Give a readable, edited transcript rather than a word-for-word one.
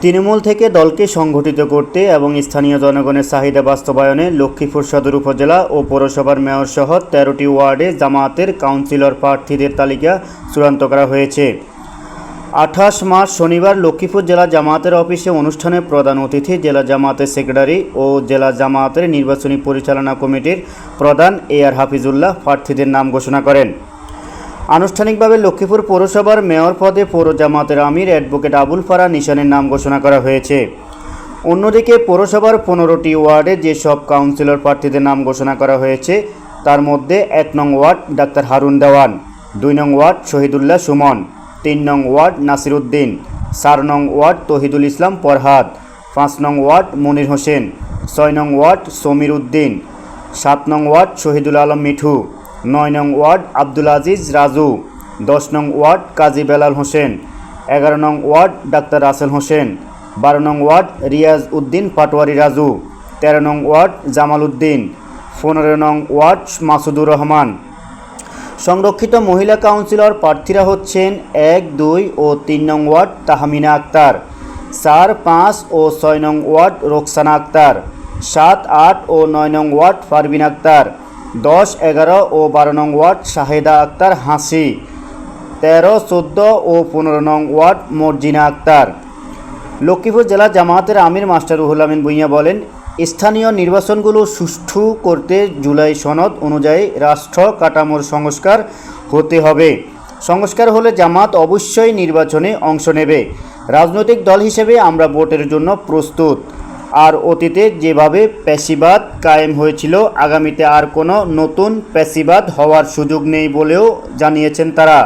তৃণমূল থেকে দলকে সংগঠিত করতে এবং স্থানীয় জনগণের চাহিদা বাস্তবায়নে লক্ষ্মীপুর সদর উপজেলা ও পৌরসভার মেয়রসহ ১৩টি ওয়ার্ডে জামায়াতের কাউন্সিলর প্রার্থীদের তালিকা চূড়ান্ত করা হয়েছে। ২৮ মার্চ শনিবার লক্ষ্মীপুর জেলা জামায়াতের অফিসে অনুষ্ঠানে প্রধান অতিথি জেলা জামায়াতের সেক্রেটারি ও জেলা জামায়াতের নির্বাচনী পরিচালনা কমিটির প্রধান এআর হাফিজুল্লাহ প্রার্থীদের নাম ঘোষণা করেন। আনুষ্ঠানিকভাবে লক্ষ্মীপুর পৌরসভার মেয়র পদে পৌর জামায়াতের আমির অ্যাডভোকেট আবুল ফারা নিশানের নাম ঘোষণা করা হয়েছে। অন্যদিকে পৌরসভার ১৫টি ওয়ার্ডে যেসব কাউন্সিলর প্রার্থীদের নাম ঘোষণা করা হয়েছে তার মধ্যে ১ নং ওয়ার্ড ডাক্তার হারুন দেওয়ান, ২ নং ওয়ার্ড শহীদুল্লাহ সুমন, ৩ নং ওয়ার্ড নাসির উদ্দিন, ৪ নং ওয়ার্ড তহিদুল ইসলাম ফরহাদ, ৫ নং ওয়ার্ড মনির হোসেন, ৬ নং ওয়ার্ড সমীর উদ্দিন, ৭ নং ওয়ার্ড শহীদুল আলম মিঠু, ৯ নং ওয়ার্ড আব্দুল আজিজ রাজু, ১০ নং ওয়ার্ড কাজী বেলাল হোসেন, ১১ নং ওয়ার্ড ডাক্তার রাসেল হোসেন, ১২ নং ওয়ার্ড রিয়াজ উদ্দিন পাটোয়ারি রাজু, ১৩ নং ওয়ার্ড জামাল উদ্দিন, ১৫ নং ওয়ার্ড মাসুদুর রহমান। সংরক্ষিত মহিলা কাউন্সিলর প্রার্থীরা হচ্ছেন ১, ২ ও ৩ নং ওয়ার্ড তাহমিনা আক্তার, ৪, ৫ ও ৬ নং ওয়ার্ড রোকসানা আক্তার, ৭, ৮ ও ৯ নং ওয়ার্ড পারভিন আক্তার, ১০, ১১ ও ১২ নং ওয়ার্ড শাহেদা আক্তার হাসি, ১৩, ১৪ ও ১৫ নং ওয়ার্ড মর্জিনা আক্তার। লক্ষ্মীপুর জেলা জামায়াতের আমির মাস্টার রুহুল আমিন ভূঁইয়া বলেন, স্থানীয় নির্বাচনগুলো সুষ্ঠু করতে জুলাই সনদ অনুযায়ী রাষ্ট্র কাঠামোর সংস্কার হতে হবে। সংস্কার হলে জামায়াত অবশ্যই নির্বাচনে অংশ নেবে। রাজনৈতিক দল হিসেবে আমরা ভোটের জন্য প্রস্তুত। আর অতীতে যেভাবে প্যাসিবাদ কায়েম হয়েছিল আগামীতে আর কোনো নতুন প্যাসিবাদ হওয়ার সুযোগ নেই বলেও জানিয়েছেন তারা।